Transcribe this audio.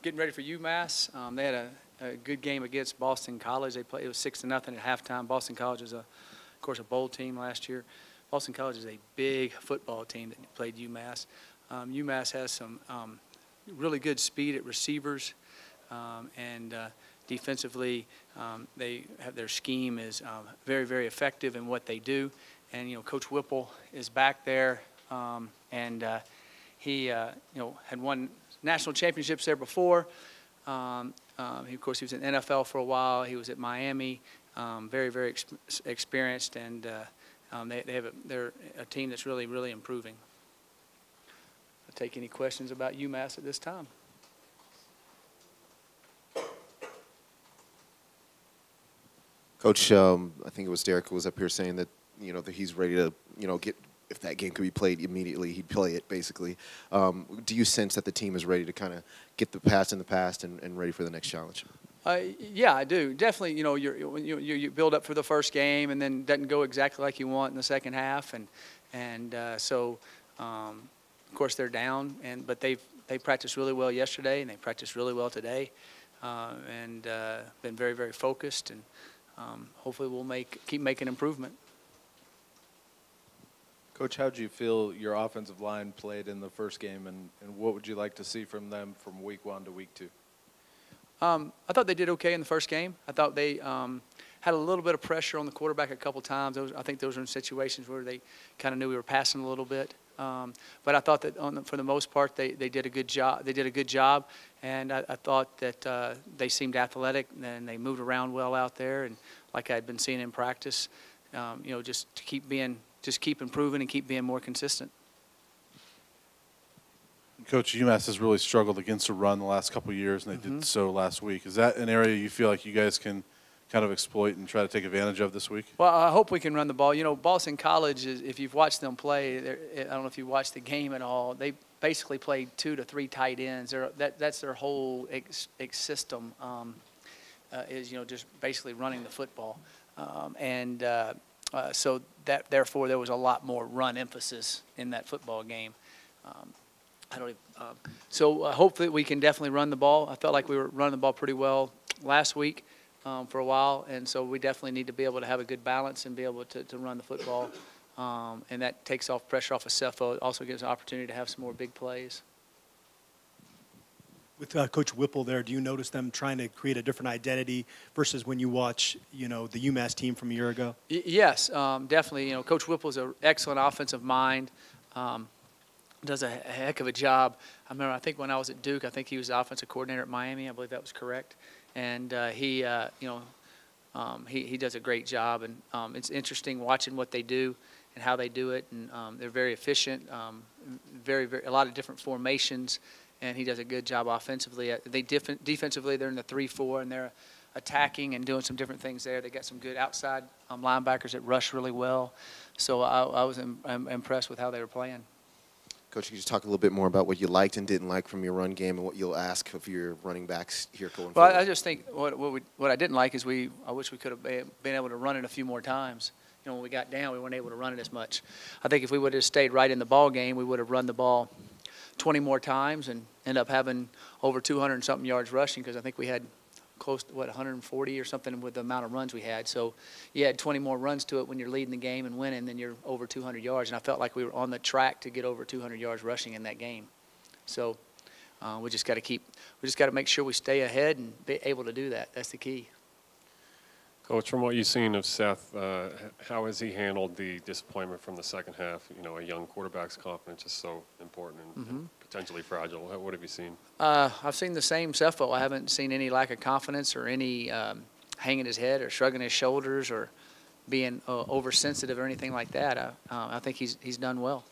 getting ready for UMass. They had a good game against Boston College. They played. It was 6-0 at halftime. Boston College was, of course, a bowl team last year. Boston College is a big football team that played UMass. UMass has some really good speed at receivers, and defensively, they have their scheme is very, very effective in what they do. And Coach Whipple is back there, and he had won national championships there before. Of course, he was in NFL for a while. He was at Miami, very, very experienced, and they're a team that's really, really improving. I'll take any questions about UMass at this time. Coach, I think it was Derek who was up here saying that that he's ready to get, if that game could be played immediately, he'd play it basically. Do you sense that the team is ready to kind of get the past in the past and ready for the next challenge? Yeah, I do. Definitely, you build up for the first game, and then it doesn't go exactly like you want in the second half, and so of course they're down, but they practiced really well yesterday, and they practiced really well today, and been very, very focused, and hopefully we'll keep making improvement. Coach, how did you feel your offensive line played in the first game, and what would you like to see from them from week 1 to week 2? I thought they did okay in the first game. I thought they had a little bit of pressure on the quarterback a couple times. I think those were in situations where they kind of knew we were passing a little bit. But I thought that for the most part they did a good job. They did a good job, and I thought that they seemed athletic and they moved around well out there. And like I'd been seeing in practice, just to keep improving and keep being more consistent. Coach, UMass has really struggled against the run the last couple of years, and they did so last week. Is that an area you feel like you guys can kind of exploit and try to take advantage of this week? Well, I hope we can run the ball. Boston College, if you've watched them play, I don't know if you watched the game at all, they basically played 2 to 3 tight ends. That's their whole system, is just basically running the football. So therefore there was a lot more run emphasis in that football game. So hopefully we can definitely run the ball. I felt like we were running the ball pretty well last week for a while, and so we definitely need to be able to have a good balance and be able to run the football, and that takes off pressure off of Cepho. It also gives an opportunity to have some more big plays. With Coach Whipple there, do you notice them trying to create a different identity versus when you watch, the UMass team from a year ago? Yes, definitely. Coach Whipple is an excellent offensive mind. Does a heck of a job. I think when I was at Duke, I think he was the offensive coordinator at Miami. I believe that was correct. And he does a great job. And it's interesting watching what they do and how they do it. And they're very efficient. A lot of different formations. And he does a good job offensively. Defensively, they're in the 3-4, and they're attacking and doing some different things there. They got some good outside linebackers that rush really well. So I was impressed with how they were playing. Coach, can you just talk a little bit more about what you liked and didn't like from your run game and what you'll ask of your running backs here going forward? Well, I just think what I didn't like is I wish we could have been able to run it a few more times. When we got down, we weren't able to run it as much. I think if we would have stayed right in the ball game, we would have run the ball 20 more times and end up having over 200 and something yards rushing, because I think we had close to 140 or something with the amount of runs we had. So you had 20 more runs to it when you're leading the game and winning, then you're over 200 yards. And I felt like we were on the track to get over 200 yards rushing in that game. So we just got to make sure we stay ahead and be able to do that. That's the key. Coach, from what you've seen of Seth, how has he handled the disappointment from the second half? A young quarterback's confidence is so important and potentially fragile. What have you seen? I've seen the same Cepho. I haven't seen any lack of confidence or any hanging his head or shrugging his shoulders or being oversensitive or anything like that. I think he's done well.